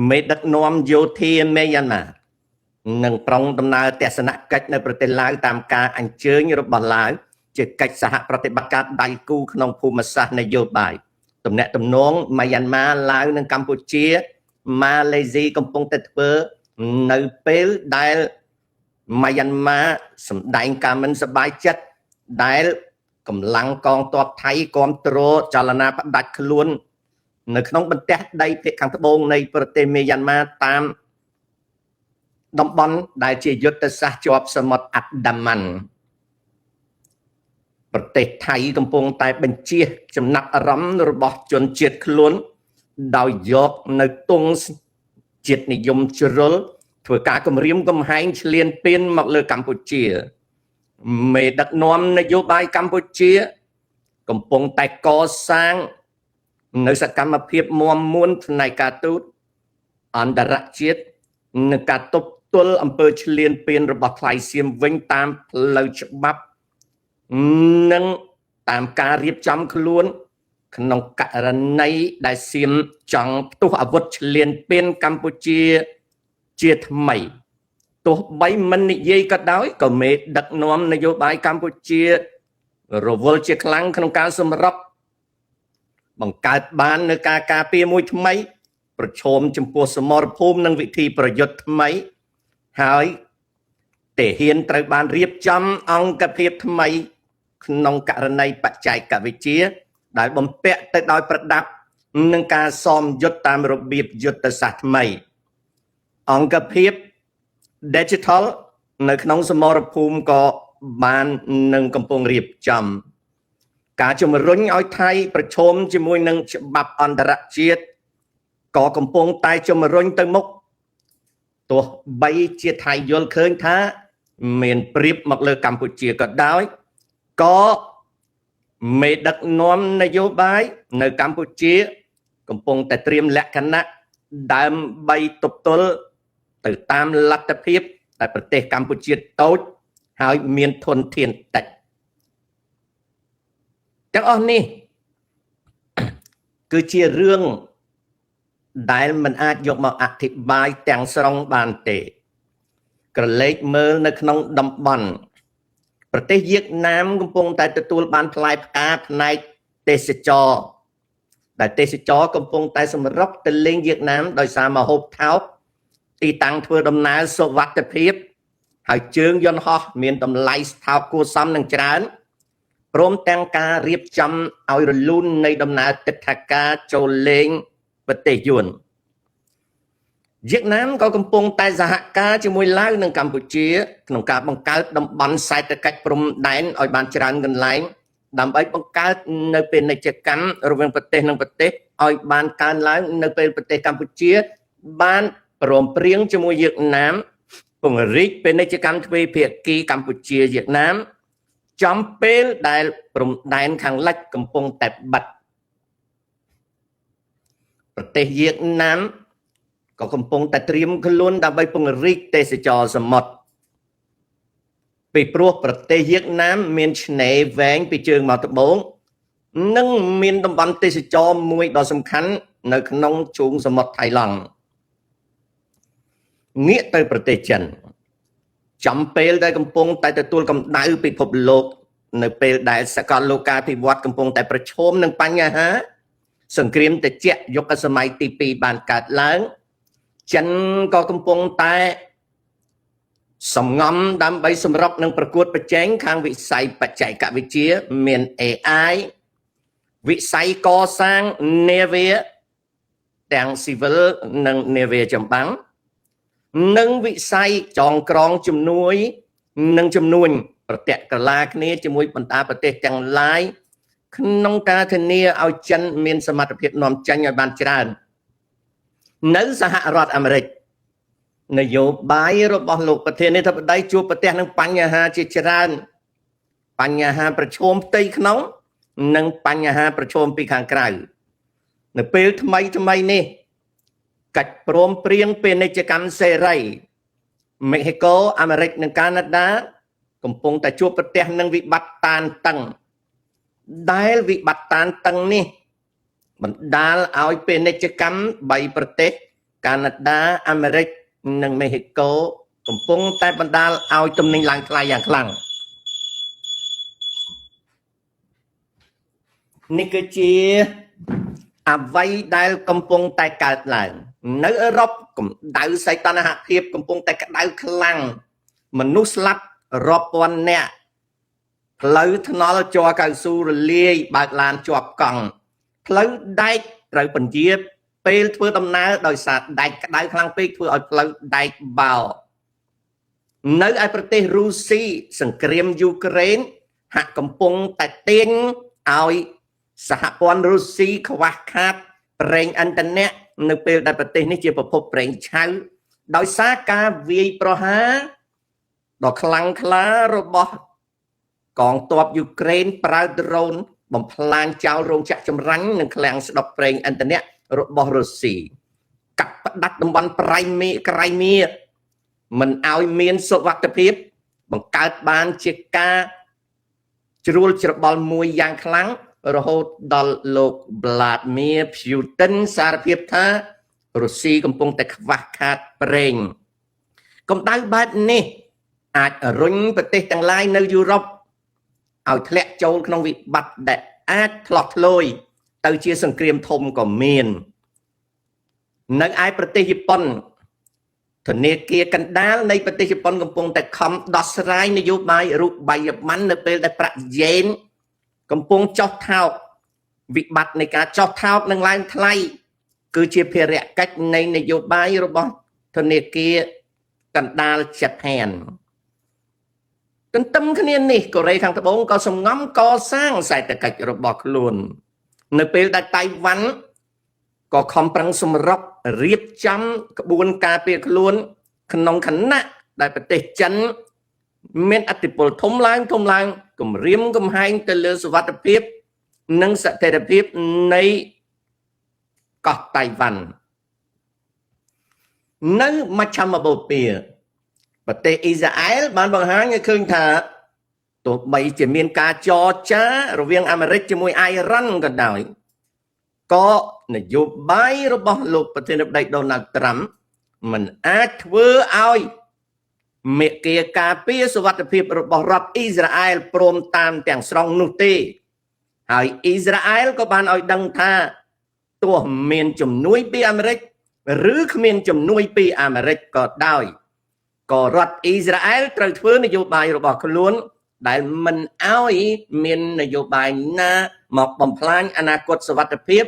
មេដឹកនាំយោធាមេយ៉ាន់ម៉ានឹងប្រុងដំណើរទស្សនកិច្ចនៅប្រទេសឡាវតាមការអញ្ជើញរបស់ឡាវជាកិច្ចសហប្រតិបត្តិការដៃគូក្នុងភូមិសាស្ត្រនយោបាយទំនាក់ទំនងមេយ៉ាន់ម៉ាឡាវនិងកម្ពុជាម៉ាឡេស៊ីកំពុងតែធ្វើនៅពេលដែលម៉ាយ៉ាន់ម៉ាសម្ដែងការមិនសប្បាយចិត្តដែលកម្លាំងកងទ័ពថៃគ្រប់គ្រងចលនាផ្ដាច់ខ្លួននៅក្នុងបន្ទះដីភាគខាងត្បូងនៃប្រទេសមីយ៉ាន់ម៉ាតាមតំបន់ដែលជាយុទ្ធសាស្ត្រជាប់សមុទ្រអាដាម៉ាន់ប្រទេសថៃកំពុងតែបញ្ជាចំណាប់អារម្មណ៍របស់ជនជាតិខ្លួនដោយយកនៅទង់ជាតិនិយមជ្រុលធ្វើការគំរាមកំហែងឈ្លានពានមកលើកម្ពុជាមេដឹកនាំនយោបាយកម្ពុជាកំពុងតែកសាងនៅសកម្មភាពមាំមួនផ្នែកការទូតអន្តរជាតិនិងការទប់ទល់អំពើឈ្លានពានរបស់ថ្លៃសៀមវិញតាមផ្លូវច្បាប់និងតាមការរៀបចំខ្លួនក្នុងករណីដែលសៀមចង់ផ្ទុះអាវុធឈ្លានពានកម្ពុជាជាថ្មីទោះបីមិននិយាយក៏ដោយក៏មេដឹកនាំនយោបាយកម្ពុជារវល់ជាខ្លាំងក្នុងការសម្របបង្កើតបាននៅការការពារមួយថ្មីប្រឈមចំពោះសមរភូមិនិងវិធីប្រយុទ្ធថ្មីហើយទាហានត្រូវបានរៀបចំអង្គភាពថ្មីក្នុងករណីបច្ចេកវិទ្យាដែលបំពាក់ទៅដោយប្រដាប់នឹងការសមយុទ្ធតាមរបៀបយុទ្ធសាស្ត្រថ្មីអង្គភាព digital នៅក្នុងសមរភូមិក៏បាននឹងកំពុងរៀបចំការជំរុញឲ្យថៃប្រឈមជាមួយនឹងច្បាប់អន្តរជាតិក៏កំពុងតែជំរុញទៅមុខទោះបីជាថៃយល់ឃើញថាមានព្រៀបមកលើកម្ពុជាក៏ដោយក៏មេដឹកនាំនយោបាយនៅកម្ពុជាកំពុងតែត្រៀមលក្ខណៈដើម្បីទប់ទល់ទៅតាមលទ្ធភាពដែលប្រទេសកម្ពុជាតូចហើយមានធនធានតិចទាំងអស់នេះគឺជារឿងដែលមិនអាចយកមកអធិប្បាយទាំងស្រុងបានទេក្រឡេកមើលនៅក្នុងតំបន់ប្រទេសវៀតណាមកំពុងតែទទួលបានផ្លែផ្កាផ្នែកទេសចរដែលទេសចរកំពុងតែសម្រុកទៅលេងវៀតណាមដោយសារមហូបថោកទីតាំងធ្វើដំណើរសុវត្ថិភាពហើយជើងយន្តហោះមានតម្លៃស្ថោកគួរសមនឹងច្រើនព្រមទាំងការរៀបចំឲ្យរលូននៃដំណើរទិដ្ឋាការចូលលេងប្រទេសយួនវៀតណាមក៏កំពុងតែសហការជាមួយឡាវនិងកម្ពុជាក្នុងការបង្កើតតំបន់សេដ្ឋកិច្ចព្រំដែនឲ្យបានច្រើនកន្លែងដើម្បីបង្កើតនៅពាណិជ្ជកម្មរវាងប្រទេសនិងប្រទេសឲ្យបានកើនឡើងនៅពេលប្រទេសកម្ពុជាបានព្រមព្រៀងជាមួយវៀតណាមពង្រីកពាណិជ្ជកម្មទ្វេភាគីកម្ពុជាវៀតណាមចំពេលដែលព្រំដែនខាងលិចកំពុងតែបិទប្រទេសវៀតណាមក៏កំពុងតែត្រៀមខ្លួនដើម្បីពង្រីកទេសចរសមុទ្រពីព្រោះប្រទេសវៀតណាមមានឆ្នេរវែងពីជើងមកត្បូងនិងមានតំបន់ទេសចរមួយដ៏សំខាន់នៅក្នុងជើងសមុទ្រថៃឡង់ងាកទៅប្រទេសចិនចំពេលដែលកំពុងតែទទួលកម្ដៅពិភពលោកនៅពេលដែលសកលលោកាភិវឌ្ឍកំពុងតែប្រឈមនឹងបញ្ហាសង្គ្រាមត្រជាក់យុគសម័យទី2បានកើតឡើងចិនក៏កំពុងតែសំងំដើម្បីសម្រុកនឹងប្រកួតប្រជែងខាងវិស័យបច្ចេកវិទ្យាមាន AI វិស័យកសាង Navy ទាំង Civil និង Navy ចម្បាំងនិងវិស័យចងក្រងជំនួយនិងជំនួញប្រតិកលាគ្នាជាមួយបណ្ដាប្រទេសទាំងឡាយក្នុងការធានាឲ្យចិនមានសមត្ថភាពនាំចេញឲ្យបានច្រើននៅសហរដ្ឋអាមេរិកនយោបាយរបស់លោកប្រធានាធិបតីជួបប្រទះនឹងបញ្ហាជាច្រើនបញ្ហាប្រឈមផ្ទៃក្នុងនិងបញ្ហាប្រឈមពីខាងក្រៅនៅពេលថ្មីនេះកិច្ចព្រមព្រៀងពាណិជ្ជកម្មសេរីមេxicoអាមេរិកនិងកាណាដាកំពុងតែជួបប្រទះនឹងវិបត្តិតានតឹងដែលវិបត្តិតានតឹងនេះបណ្ដាលឲ្យពាណិជ្ជកម្ម3ប្រទេស កាណាដាអាមេរិកនិងមេហ៊ីកូកំពុងតែបណ្ដាលឲ្យទំនិញឡើងថ្លៃយ៉ាងខ្លាំងនេះគឺជាអ្វីដែលកំពុងតែកើតឡើងនៅអឺរ៉ុបកម្ដៅសីតុណ្ហភាពកំពុងតែក្តៅខ្លាំងមនុស្សស្លាប់រាប់ពាន់នាក់ផ្លូវថ្នល់ជ័រកៅស៊ូរលាយបើកឡានជាប់កង់ផ្លូវដែកត្រូវពន្យាពេលធ្វើដំណើរដោយសារដែកក្តៅខ្លាំងពេកធ្វើឲ្យផ្លូវដែកបោនៅឯប្រទេសរុស្ស៊ីសង្គ្រាមយូក្រែនហាក់កំពុងតែទាញឲ្យសហព័ន្ធរុស្ស៊ីខ្វះខាតប្រេងឥន្ធនៈនៅពេលដែលប្រទេសនេះជាប្រភពប្រេងឆៅដោយសារការវាយប្រហារដ៏ខ្លាំងក្លារបស់កងទ័ពយូក្រែនប្រើដ្រូនបំផ្លាញចោលរោងចក្រចម្រាញ់និងឃ្លាំងស្តុកប្រេងឥន្ធនៈរបស់រុស្ស៊ីកាត់ផ្ដាច់តំបន់ក្រៃមៀមិនឲ្យមានសុវត្ថិភាពបង្កើតបានជាការជ្រួលច្របល់មួយយ៉ាងខ្លាំងរហូតដល់លោក Vladimir Putin សារភាពថារុស្ស៊ីកំពុងតែខ្វះខាតប្រេងកម្ដៅបែបនេះអាចរុញប្រទេសទាំងឡាយនៅយុរ៉ុបឲ្យធ្លាក់ចូលក្នុងវិបត្តិដែលអាចឆ្លោះឆ្លួយទៅជាសង្គ្រាមធំក៏មាននៅឯប្រទេសជប៉ុនធនាគារកណ្ដាលនៃប្រទេសជប៉ុនកំពុងតែខំដោះស្រាយនយោបាយរូបិយប័ណ្ណនៅពេលដែលប្រាក់យេនកំពុងចុះថោកវិបត្តិនៃការចុះថោកនឹងឡើងថ្លៃគឺជាភារកិច្ចនៃនយោបាយរបស់ធនាគារកណ្ដាលជប៉ុនទន្ទឹមគ្នានេះកូរ៉េខាងត្បូងក៏សំងំកសាងសេដ្ឋកិច្ចរបស់ខ្លួននៅពេលដែលតៃវ៉ាន់ក៏ខំប្រឹងសម្រុករៀបចំក្បួនការពារខ្លួនក្នុងខណៈដែលប្រទេសចិនមានឥទ្ធិពលធំឡើងគំរាមកំហែងទៅលើសុវត្ថិភាពនិងស្ថិរភាពនៃកោះតៃវ៉ាន់នៅមជ្ឈមបូព៌ាប្រទេសអ៊ីស្រាអែលបានបង្ហាញឲ្យឃើញថាទោះបីជាមានការចរចារវាងអាមេរិកជាមួយអ៊ីរ៉ាន់ក៏ដោយក៏នយោបាយរបស់លោកប្រធានាធិបតីដូណាល់ត្រាំមិនអាចធ្វើឲ្យមេគាការពារសុវត្ថិភាពរបស់រដ្ឋអ៊ីស្រាអែលព្រមតាមទាំងស្រុងនោះទេហើយអ៊ីស្រាអែលក៏បានឲ្យដឹងថាទោះមានជំនួយពីអាមេរិកឬគ្មានជំនួយពីអាមេរិកក៏ដោយក៏រដ្ឋអ៊ីស្រាអែលត្រូវធ្វើនយោបាយរបស់ខ្លួនដែលមិនឲ្យមាននយោបាយណាមកបំផ្លាញអនាគតសុវត្ថិភាព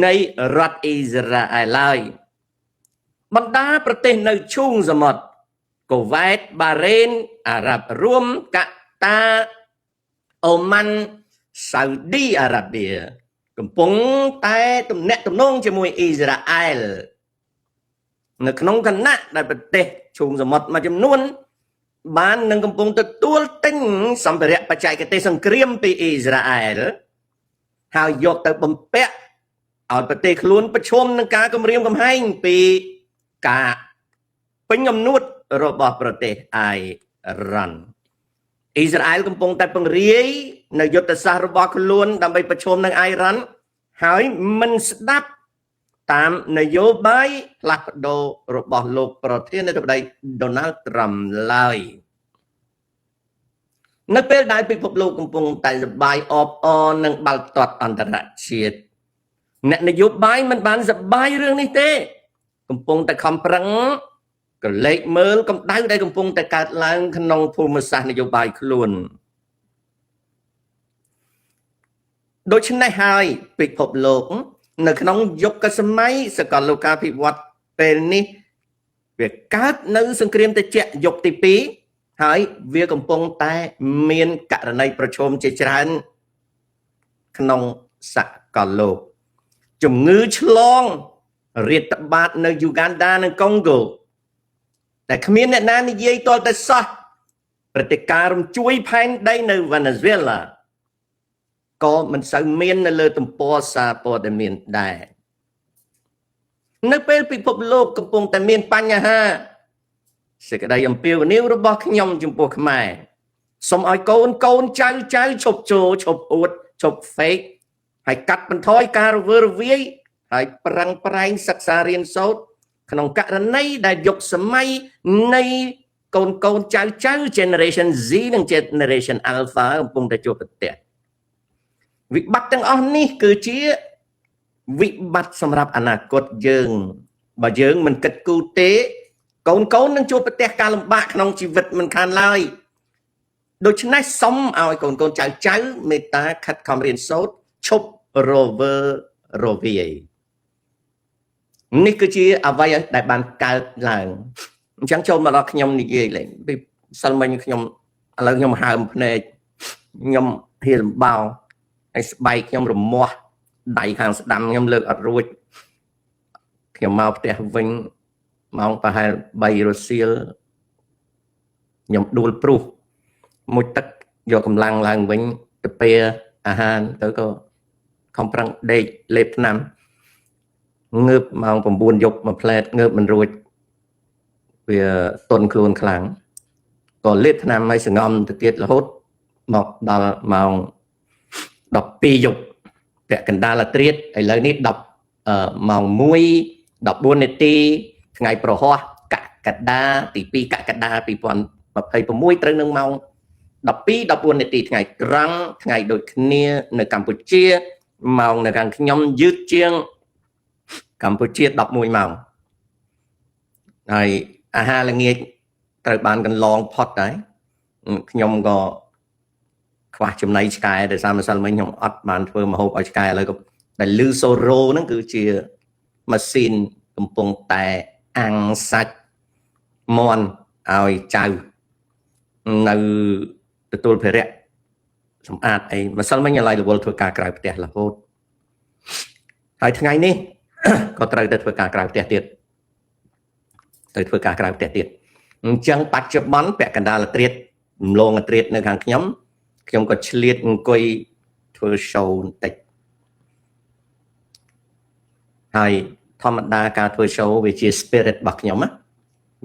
នៃរដ្ឋអ៊ីស្រាអែលឡើយបណ្ដាប្រទេសនៅឈូងសមុទ្រកូវ៉ែតបារ៉េនអារ៉ាប់រួមកាតាអូម៉ាន់សាអូឌីអារ៉ាប៊ីកំពុងតែទំនាក់ទំនងជាមួយអ៊ីស្រាអែលនៅក្នុងគណៈដែលប្រទេសឈូងសមុទ្រមួយចំនួនបាននឹងកំពុងទទួលទិញសម្ភារៈបច្ចេកទេសសង្គ្រាមពីអ៊ីស្រាអែលហើយយកទៅបំពាក់ឲ្យប្រទេសខ្លួនប្រឈមនឹងការគំរាមកំហែងពីការពេញអំនួតរបស់ប្រទេសអ៊ីរ៉ាន់អ៊ីស្រាអែលកំពុងតែពង្រាយនៅយុទ្ធសាស្ត្ររបស់ខ្លួនដើម្បីប្រឈមនឹងអ៊ីរ៉ាន់ហើយមិនស្ដាប់តាមនយោបាយផ្លាស់ប្ដូររបស់លោកប្រធានាធិបតីដូណាល់ត្រាំឡើយនៅពេលដែលពិភពលោកកំពុងតែសប្បាយអបអរនឹងបាល់ទាត់អន្តរជាតិអ្នកនយោបាយមិនបានសប្បាយរឿងនេះទេកំពុងតែខំប្រឹងក៏លេខមើលកម្ដៅដែលកំពុងតែកើតឡើងក្នុងភូមិសាស្ត្រនយោបាយខ្លួនដូច្នេះហើយពិភពលោកនៅក្នុងយុគសម័យសកលលោកាភិវឌ្ឍន៍ពេលនេះវាកើតនៅសង្គ្រាមត្រជាក់យុគទី2ហើយវាកំពុងតែមានករណីប្រឈមជាច្រើនក្នុងសកលលោកជំងឺឆ្លងរាតត្បាតនៅយូហ្គាន់ដានិងកុងហ្គោតែគ្មានអ្នកណានិយាយទាល់តែសោះព្រឹត្តិការណ៍រំជួយផែនដីនៅវេណេស៊ុយអេឡាក៏មិនសូវមាននៅលើទំព័រសារព័ត៌មានដែរនៅពេលពិភពលោកកំពុងតែមានបញ្ហាសេចក្តីអំពាវនាវរបស់ខ្ញុំចំពោះខ្មែរសូមឲ្យកូនចៅឈប់ចូលឈប់អួតឈប់ fake ហើយកាត់បន្ថយការរវើរវាយ ហើយប្រឹងប្រែងសិក្សារៀនសូត្រក្នុងករណីដែលយុគសម័យនៃកូនចៅ generation Z និង generation Alpha កំពុងតែជួបប្រទះវិបត្តិទាំងអស់នេះគឺជាវិបត្តិសម្រាប់អនាគតយើងបើយើងមិនគិតគូរទេកូននឹងជួបប្រទះការលំបាកក្នុងជីវិតមិនខានឡើយដូច្នេះសូមឲ្យកូនចៅមេត្តាខិតខំរៀនសូត្រឈប់រវើរវាយនេះគឺជាអ្វីដែលបានកើតឡើងអញ្ចឹងចូលមកដល់ខ្ញុំនិយាយលេងពីសិលមិញខ្ញុំឥឡូវខ្ញុំហើមភ្នែកខ្ញុំហៀលំបោហើយស្បែកខ្ញុំរមាស់ដៃខាងស្ដាំខ្ញុំលើកអត់រួចខ្ញុំមកផ្ទះវិញម៉ោងប្រហែល3រសៀលខ្ញុំដួលព្រុសមួយទឹកយកកម្លាំងឡើងវិញទៅពេលអាហារទៅក៏ខំប្រឹងដេកលេបថ្នាំងើបម៉ោង9យប់មួយផ្លែតងើបមិនរួចវាទន់ខ្លួនខ្លាំងក៏លេបថ្នាំឲ្យសង្ងំទៅទៀតរហូតមកដល់ម៉ោង12យប់ពាក់កណ្ដាលអាត្រៀតឥឡូវនេះម៉ោង1 14នាទីថ្ងៃប្រហោះកក្កដាទី2កក្កដា2026ត្រូវនឹងម៉ោង12 14នាទីថ្ងៃត្រង់ថ្ងៃដូចគ្នានៅកម្ពុជាម៉ោងនៅខាងខ្ញុំយឺតជាងកម្ពុជា11ម៉ោងហើយអាហារល្ងាចត្រូវបានកន្លងផុតដែរខ្ញុំក៏ខ្វះចំណីឆ្កែដោយសារម្សិលមិញខ្ញុំអត់បានធ្វើម្ហូបឲ្យឆ្កែឥឡូវក៏ដែលលឺសូរ៉ូហ្នឹងគឺជាម៉ាស៊ីនកំពុងតែអាំងសាច់មាន់ឲ្យចៅនៅទទួលភារៈសម្អាតអីម្សិលមិញឥឡូវរវល់ធ្វើការក្រៅផ្ទះរហូតហើយថ្ងៃនេះក៏ត្រូវទៅធ្វើការក្រៅផ្ទះទៀតអញ្ចឹងបច្ចុប្បន្នពាក់កណ្ដាលអាត្រៀតរំលងអាត្រៀតនៅខាងខ្ញុំក៏ឆ្លៀតអង្គុយធ្វើ show បន្តិចហើយធម្មតាការធ្វើ show វាជា spirit របស់ខ្ញុំណា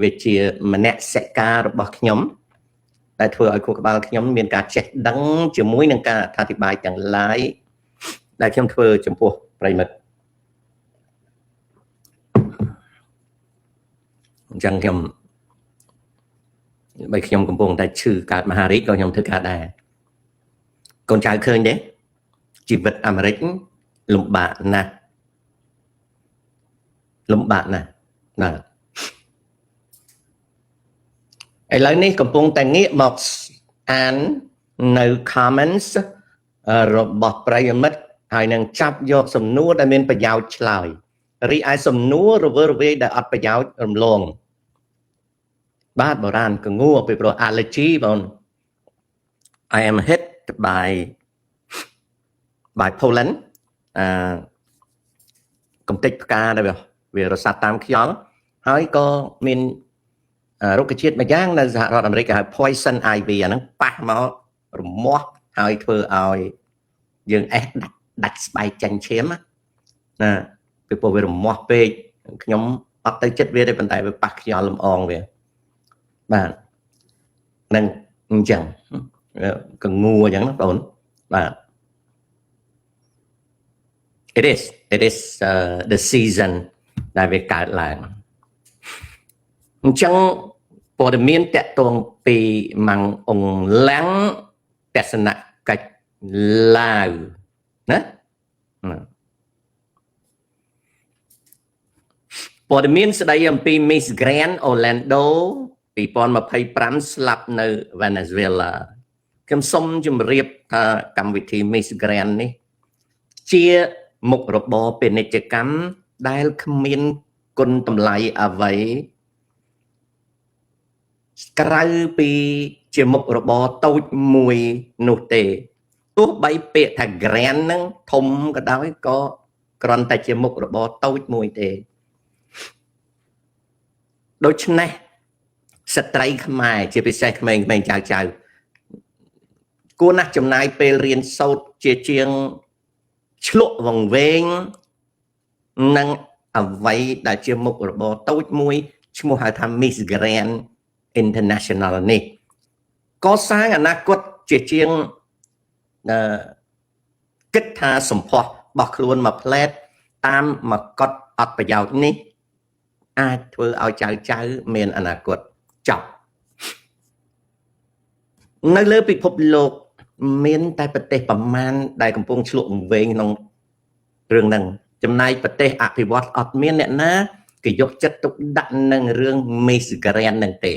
វាជាមនសិការរបស់ខ្ញុំដែលធ្វើឲ្យខួរក្បាលខ្ញុំមានការចេះដឹងជាមួយនឹងការអធិប្បាយទាំងឡាយដែលខ្ញុំធ្វើចំពោះប្រិមិត្តអញ្ចឹងខ្ញុំកំពុងតែឈឺកើតមហារីកក៏ខ្ញុំធ្វើការដែរកូនចៅឃើញទេជីវិតអាមេរិកលំបាកណាស់ណាឥឡូវនេះកំពុងតែងាកមកអាននៅ comments របស់ប្រិយមិត្តហើយនឹងចាប់យកសំណួរដែលមានប្រយោជន៍ឆ្លើយរីឯសំណួររវើរវាយដែលអត់ប្រយោជន៍រំលងបាទបុរាណកងួរពីព្រោះ allergy បង I am hit by pollen កំទេចផ្កាដែលវារសាត់តាមខ្យល់ហើយក៏មានរុក្ខជាតិមួយយ៉ាងនៅសហរដ្ឋអាមេរិកគេហៅ poison ivy អាហ្នឹងប៉ះមករមាស់ហើយធ្វើឲ្យយើងដាច់ស្បែកចាញ់ឈាមណាពីព្រោះវារមាស់ពេកខ្ញុំអត់ទៅចិត្តវាទេប៉ុន្តែវាប៉ះខ្យល់លំអងវាបាទនឹងអញ្ចឹងកងួរអញ្ចឹងណាបងបាទ it is the season ដែលវាកើតឡើងអញ្ចឹងព័ត៌មានតកតងពីម៉ាំងអងឡាំងទស្សនកិច្ចឡាវណាព័ត៌មានស្ដីអំពី Miss Grand Orlando 2025ស្លាប់នៅ Venezuela ខ្ញុំសូមជម្រាបថាកម្មវិធី Miss Grand នេះជាមុខរបរពាណិជ្ជកម្មដែលគ្មានគុណតម្លៃអ្វីក្រៅពីជាមុខរបរតូចមួយនោះទេទោះបីពាក្យថា grand ហ្នឹងធំក៏ដោយក៏គ្រាន់តែជាមុខរបរតូចមួយទេដូច្នេះស្ត្រីខ្មែរជាពិសេសក្មេងៗចៅគួរណាស់ចំណាយពេលរៀនសូត្រជាងឆ្លក់វង្វេងនឹងអ្វីដែលជាមុខរបរតូចមួយឈ្មោះហៅថា Miss Grand International នេះកសាងអនាគតជាជាងគិតថាសម្ផស្សរបស់ខ្លួនមួយផ្លែត តាមមកកត់អត់ប្រយោជន៍នេះអាចធ្វើឲ្យចៅមានអនាគតចប់នៅលើពិភពលោកមានតែប្រទេសប្រមាណដែលកំពុងឆ្លក់វែងក្នុងរឿងហ្នឹងចំណែកប្រទេសអភិវឌ្ឍអត់មានអ្នកណាគេយកចិត្តទុកដាក់នឹងរឿង Miss Grand ហ្នឹងទេ